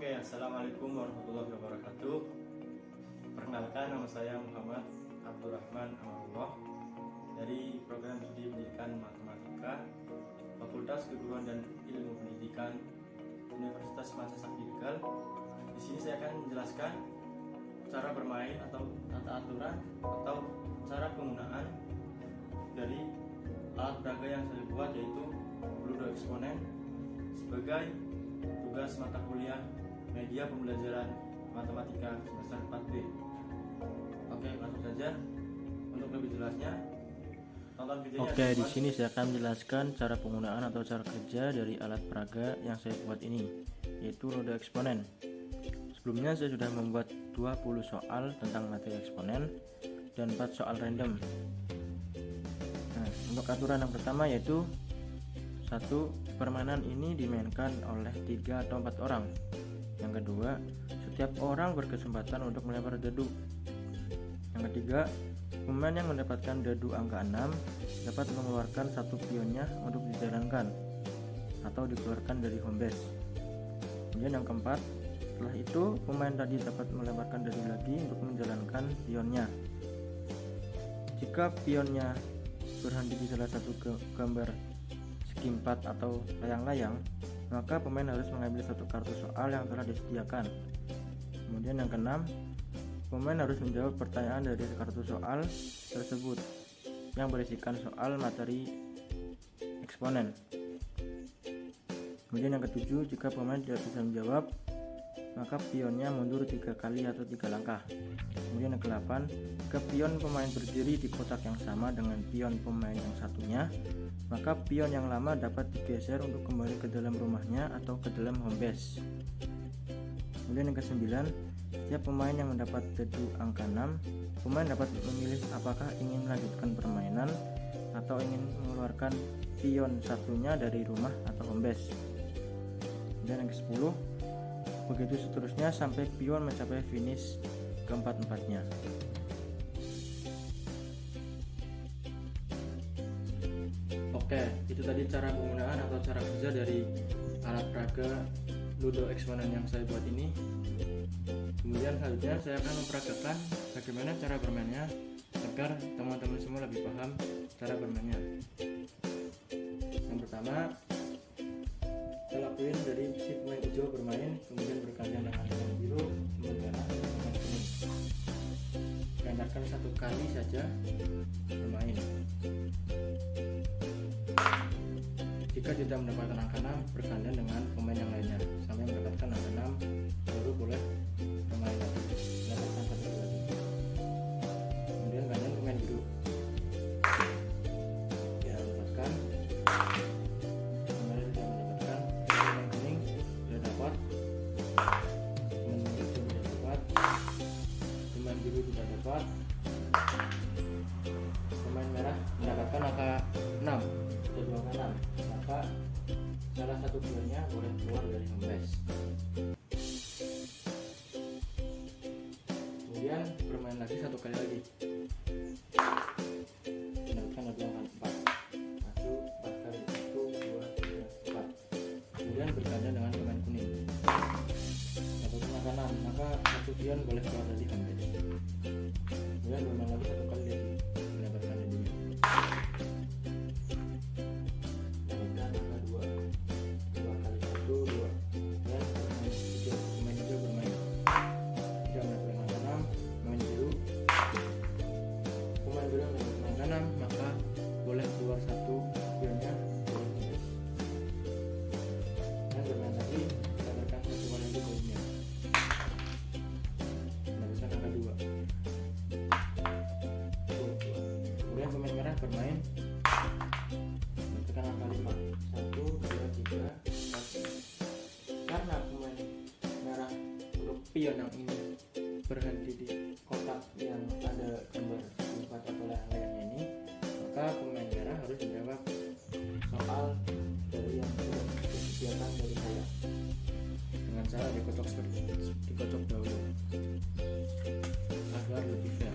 Oke, assalamualaikum warahmatullahi wabarakatuh. Perkenalkan, nama saya Muhammad Abdurrahman Amarullah dari Program Studi Pendidikan Matematika Fakultas Keguruan dan Ilmu Pendidikan Universitas Mansasakti Tegal. Di sini saya akan menjelaskan cara bermain atau tata aturan atau cara penggunaan dari alat peraga yang saya buat, yaitu Ludo Eksponen sebagai tugas mata kuliah media pembelajaran matematika semester 4B. Oke, langsung saja. Untuk lebih jelasnya, tonton videonya. Oke, di sini saya akan menjelaskan cara penggunaan atau cara kerja dari alat peraga yang saya buat ini, yaitu Ludo Eksponen. Sebelumnya saya sudah membuat 20 soal tentang materi eksponen dan 4 soal random. Nah, untuk aturan yang pertama yaitu 1. Permainan ini dimainkan oleh 3 atau 4 orang. Yang kedua, setiap orang berkesempatan untuk melempar dedu. Yang ketiga, pemain yang mendapatkan dedu angka 6 dapat mengeluarkan satu pionnya untuk dijalankan atau dikeluarkan dari home base. Kemudian yang keempat, setelah itu pemain tadi dapat melemparkan dedu lagi untuk menjalankan pionnya. Jika pionnya berhenti di salah satu gambar segi 4 atau layang-layang, maka pemain harus mengambil satu kartu soal yang telah disediakan. Kemudian yang keenam, pemain harus menjawab pertanyaan dari kartu soal tersebut yang berisikan soal materi eksponen. Kemudian yang ketujuh, jika pemain tidak bisa menjawab, maka pionnya mundur 3 kali atau 3 langkah. Kemudian yang ke-8, jika pion pemain berdiri di kotak yang sama dengan pion pemain yang satunya, maka pion yang lama dapat digeser untuk kembali ke dalam rumahnya atau ke dalam home base. Kemudian yang ke-9, setiap pemain yang mendapat dedu angka 6, pemain dapat memilih apakah ingin melanjutkan permainan atau ingin mengeluarkan pion satunya dari rumah atau home base. Kemudian yang ke-10, begitu seterusnya sampai pion mencapai finish keempat-empatnya. Oke, itu tadi cara penggunaan atau cara kerja dari alat peraga Ludo Eksponen yang saya buat ini. Kemudian selanjutnya saya akan memperagakan bagaimana cara bermainnya agar teman-teman semua lebih paham cara bermainnya. Yang pertama, kita lakuin dari si pemain hijau bermain, kemudian bergantian dengan pemain biru, pemain merah, dan pemain kuning. Gandakan 1 kali saja bermain. Jika tidak mendapatkan angka 6, bergantian dengan pemain yang lainnya sampai mendapatkan angka 6, baru boleh bermain lagi, mendapatkan 1 lagi. Kemudian gantian pemain biru. Ya, mendapatkan. Pemain tidak mendapatkan. Pemain kuning sudah dapat. Pemain hijau tidak dapat. Pemain biru tidak dapat. Pemain merah mendapatkan angka 6. Ada 2 angka 6. Maka salah satu pionnya boleh keluar dari home base. Kemudian bermain lagi 1 kali lagi. Mendapatkan ada angka 4. Maju 4 kali. 1, 2, 3, 4. Kemudian bergantian dengan pemain kuning. Mendapatkan angka 6. Maka satu pion boleh keluar dari home base. Kemudian bermain lagi 1 kali lagi. Mendapatkan dedunya. Maka boleh keluar 1 pionnya dan bermain lagi, mendapatkan 1 kali lagi poinnya, mendapatkan angka 2. Kemudian pemain merah bermain, mendapatkan angka 5. 1, 2, 3, 4. Karena pemain merah untuk pion yang ini berhenti di kotak yang ada gambar 4 atau layang-layangnya ini, maka pemain merah harus menjawab soal dari yang sudah disediakan dari saya dengan cara dikocok dahulu agar lebih fair.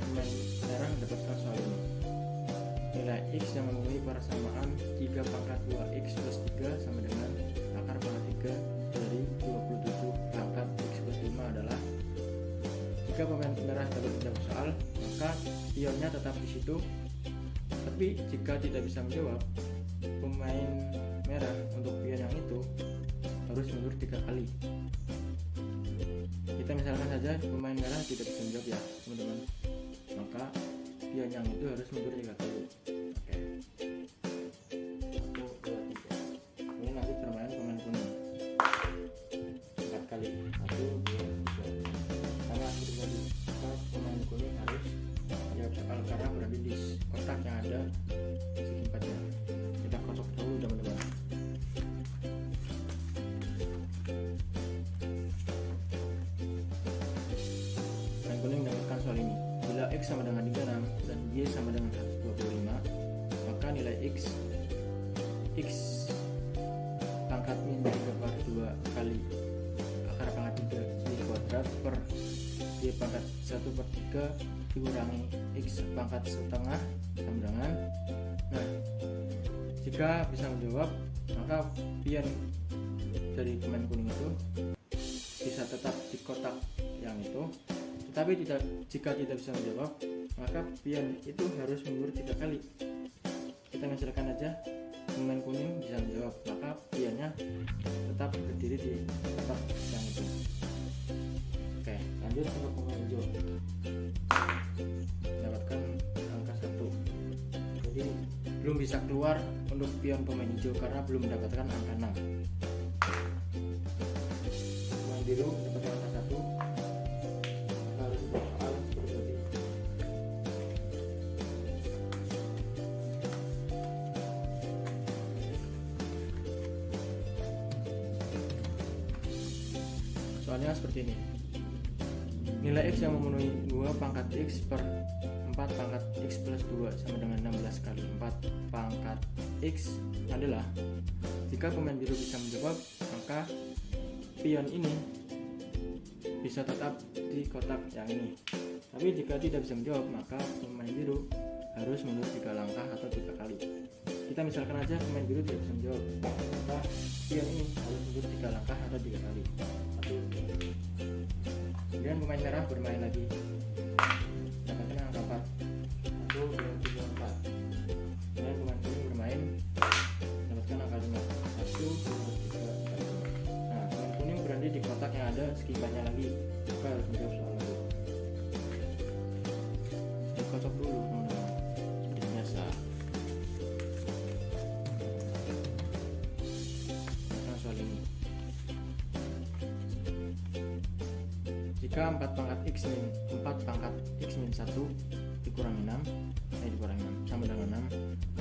Pemain merah mendapatkan soal ini. Nilai X yang memenuhi persamaan 3 pangkat 2x plus 3 sama dengan akar pangkat 3 dari 27 pangkat x plus 5 adalah jika pemain merah dapat menjawab soal, maka pionnya tetap di situ. Tapi jika tidak bisa menjawab, pemain merah untuk pion yang itu harus mundur 3 kali. Kita misalkan saja pemain merah tidak bisa menjawab ya teman-teman, maka pion yang itu harus mundur 3 kali. Oke, 1, 2, 3. Ini nanti bermain pemain kuning 4 kali. 1, 2, 3. Sama seperti tadi, maka pemain kuning harus menjawab soal karena berada di kotak yang ada segi empatnya. Kita kocok dulu teman-teman. Pemain kuning mendapatkan soal ini. Bila X sama dengan 36 dan Y sama dengan 125, maka nilai X pangkat min 3/2 kali akar pangkat 3 Y kuadrat per Y pangkat 1/3 dikurangi X pangkat setengah sama dengan. Nah, jika bisa menjawab, maka pion dari pemain kuning itu bisa tetap di kotak yang itu. Tetapi jika tidak bisa menjawab, maka pion itu harus mundur 3 kali. Kita misalkan aja pemain kuning bisa menjawab, maka pionnya tetap berdiri di kotak yang itu. Oke, lanjut untuk pemain hijau. Dapatkan angka 1. Jadi belum bisa keluar untuk pion pemain hijau karena belum mendapatkan angka 6. Pemain biru mendapatkan angka 1. Soalnya seperti ini. Nilai X yang memenuhi 2 pangkat X per 4 pangkat X plus 2 sama dengan 16 kali 4 pangkat X adalah jika pemain biru bisa menjawab, maka pion ini bisa tetap di kotak yang ini. Tapi jika tidak bisa menjawab, maka pemain biru harus mundur 3 langkah atau 3 kali. Kita misalkan aja pemain biru tidak bisa menjawab, maka pion ini harus mundur 3 langkah atau 3 kali. Kemudian pemain merah bermain lagi, dapatkan angka 4. 1, 2, 3, 4. Kemudian pemain kuning bermain, dapatkan angka 5. 1, 2, 3, 4. Nah, pemain kuning berada di kotak yang ada segi empatnya lagi, maka harus menjawab soal lagi. Dikocok dulu teman-teman, seperti biasa. Nah, soal ini. Jika 4 pangkat X min 4 pangkat X min 1 dikurangi 6 sama dengan 6,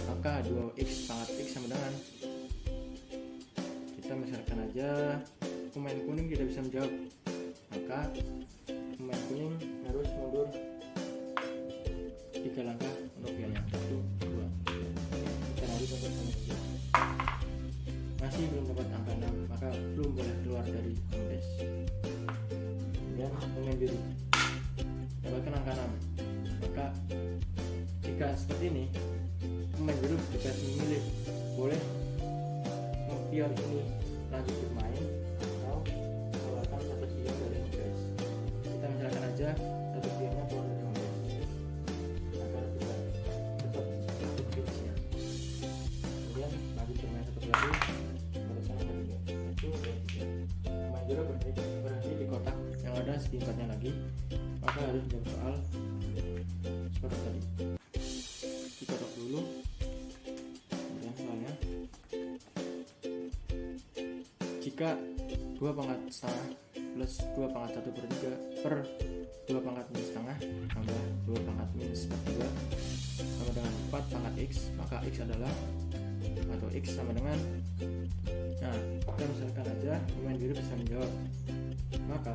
maka 2X pangkat X sama dengan, kita misalkan aja pemain kuning tidak bisa menjawab, maka pemain kuning harus mundur 3 langkah untuk pionnya. 1, 2, 3. Kita lanjut untuk pemain hijau. Masih belum dapat angka 6, maka belum boleh keluar dari home base. Kemudian pemain biru dapatkan angka 6, maka jika seperti ini pemain biru dikasih memilih boleh pion ini lanjut bermain atau keluarkan satu pion dari home base. Kita misalkan aja satu pionnya keluar dari home base agar bisa tetap masuk finishnya. Kemudian lanjut bermain satu lagi, dapatkan angka 3. 1, 2, 3. Pemain biru berhenti di kotak yang ada segi empatnya lagi, maka harus menjawab soal seperti tadi. Dikotak dulu. Kemudian soalnya, jika 2 pangkat setengah plus 2 pangkat 1/3 per 2 pangkat min setengah tambah 2 pangkat min sepertiga sama dengan 4 pangkat X, maka X adalah atau X sama dengan, nah kita misalkan aja pemain biru bisa menjawab, maka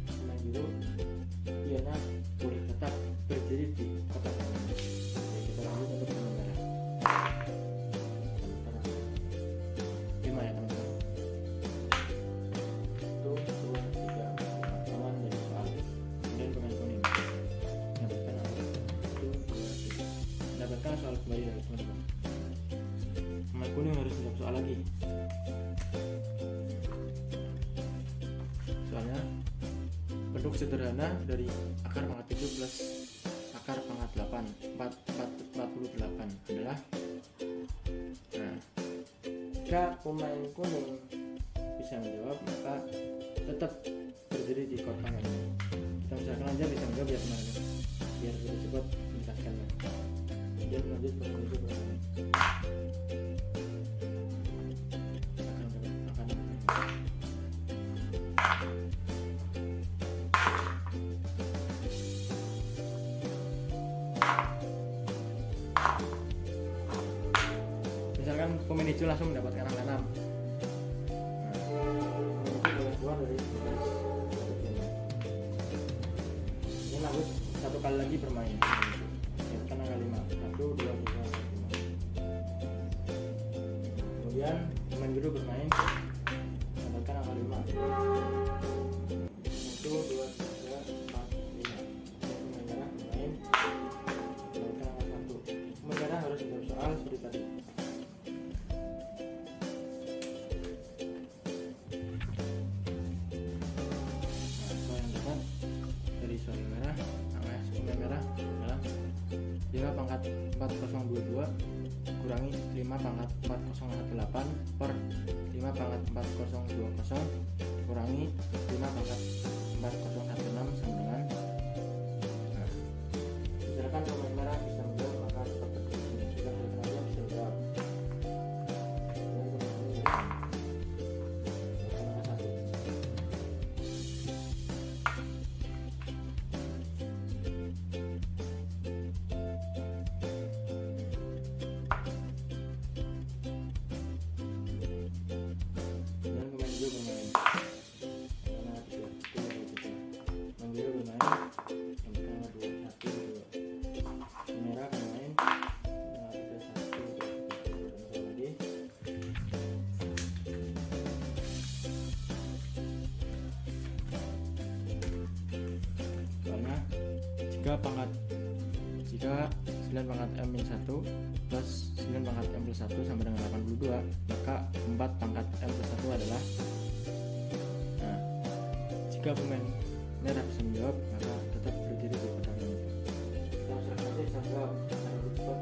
pemain biru pionnya boleh tetap berdiri di kotak ini. Oke, kita lanjut untuk pemain merah. 5 ya teman-teman. 1, 2, 3, 4. Sama menjadi soal. Kemudian pemain kuning dapatkan angka 1, 2, 3. Dapatkan soal kembali dari teman-teman. lagi. Soalnya bentuk sederhana dari akar pangkat 7 plus akar pangkat 8 48 adalah, nah, jika pemain kuning bisa menjawab maka tetap berdiri di kotak ini. Kita misalkan aja bisa menjawab biar mana, biar lebih cepat menjelaskannya. Kemudian lanjut ke menuju bermain. Misalkan pemain hijau langsung mendapatkan angka 6. Keluar dari ini, lanjut satu kali lagi bermain. Kan angka 5, 1, 2, 3, 4, 5. Kemudian pemain biru bermain mendapatkan angka 5, 1, 2, 3, 4, 5. Pemain merah bermain mendapatkan angka 1. Pemain merah harus menjawab soal seperti tadi. Soal merah, angka pemain merah adalah 5 pangkat 4022 kurangi 5 pangkat 4018 per 5 pangkat 4020 kurangi 5 pangkat 4016 sama dengan, nah, misalkan pemain merah bisa menjawab maka seperti ini. Jika pemain merah bisa menjawab, jika 9 pangkat M-1 plus 9 pangkat M+1 sama dengan 82, maka 4 pangkat M+1 adalah, nah, jika pemain merah bisa menjawab maka tetap berdiri di pertanyaan itu. Kita misalkan aja bisa menjawab karena cepat.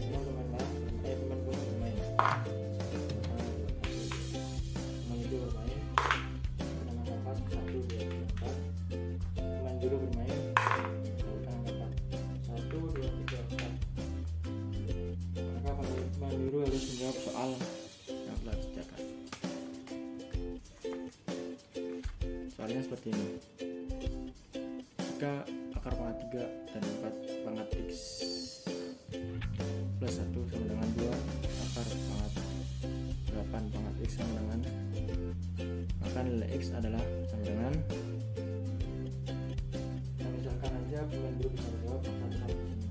Pemain merah, pemain kuning bermain, pemain hijau bermain dengan angka 4, 1, 2, 3, 4. Pemain biru bermain dengan angka 1, 2, 3, 4. Maka pemain biru harus menjawab soal yang telah disediakan. Soalnya seperti ini. Jika akar pangkat 3 dan 4 pangkat X plus 1 sama dengan 2, akar pangkat 8 pangkat X sama dengan, maka nilai X adalah sama dengan, nah, misalkan aja pemain biru bisa menjawab maka tetap di sini.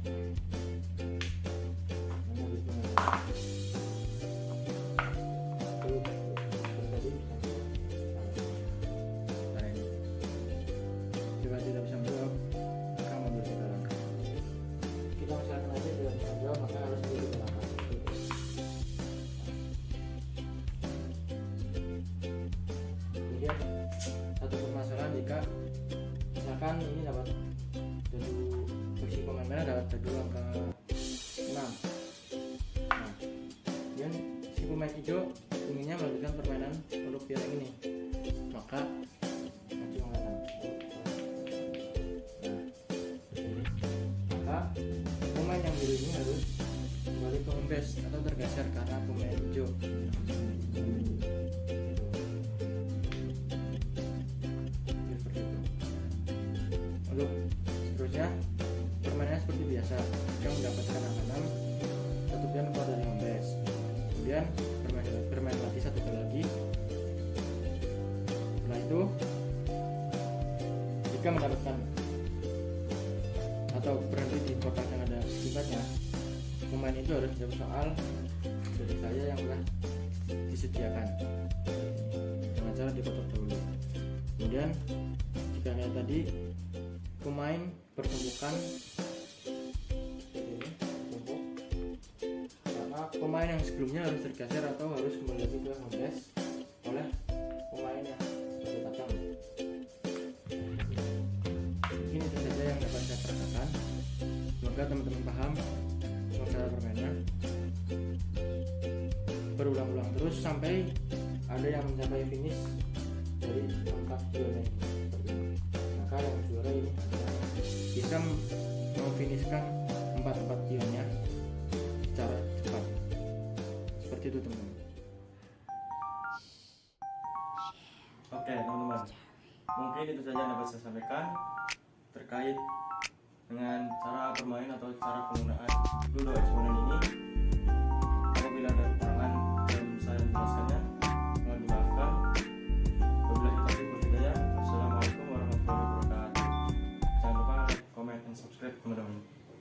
Jika tidak bisa menjawab maka mundur ke belakang. Kita misalkan aja tidak bisa menjawab maka harus mundur ke belakang. Kemudian satu permasalahan jika misalkan ini dapat versi pemain merah dapat dadu angka 6. Nah, kemudian si pemain hijau inginnya melanjutkan permainan untuk piala ini, maka maju angka 6. Maka pemain yang biru ini harus kembali ke home base atau tergeser karena pemain hijau. Seperti itu. Untuk seterusnya permainannya seperti biasa. Jika mendapatkan angka 6, satu pion keluar dari home base. Kemudian bermain lagi satu kali lagi. Setelah itu, jika mendapatkan atau berhenti di kotak yang ada tingkatnya, pemain itu harus menjawab soal dari saya yang telah disediakan dengan cara dikotak dahulu. Kemudian jika kayak tadi pemain bertumpukan seperti ini, tumpuk, maka pemain yang sebelumnya harus tergeser atau harus kembali lagi ke home base oleh pemain yang baru datang. Mungkin itu saja yang dapat saya katakan. Semoga teman-teman paham dengan cara bermainnya. Berulang-ulang terus sampai ada yang mencapai finish dari 4 zona ini. Maka yang juara ini bisa memfinishkan 4 zona secara cepat. Seperti itu teman-teman. Oke teman-teman, mungkin itu saja yang dapat saya sampaikan terkait dengan cara bermain atau cara penggunaan Ludo Exponent ini.